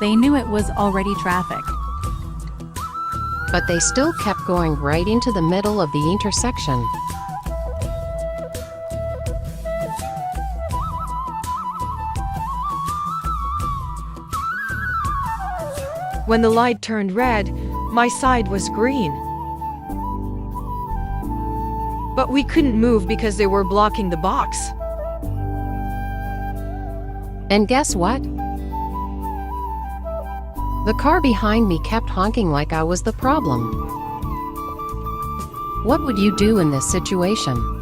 They knew it was already traffic. But they still kept going right into the middle of the intersection. When the light turned red, my side was green. But we couldn't move because they were blocking the box. And guess what? The car behind me kept honking like I was the problem. What would you do in this situation?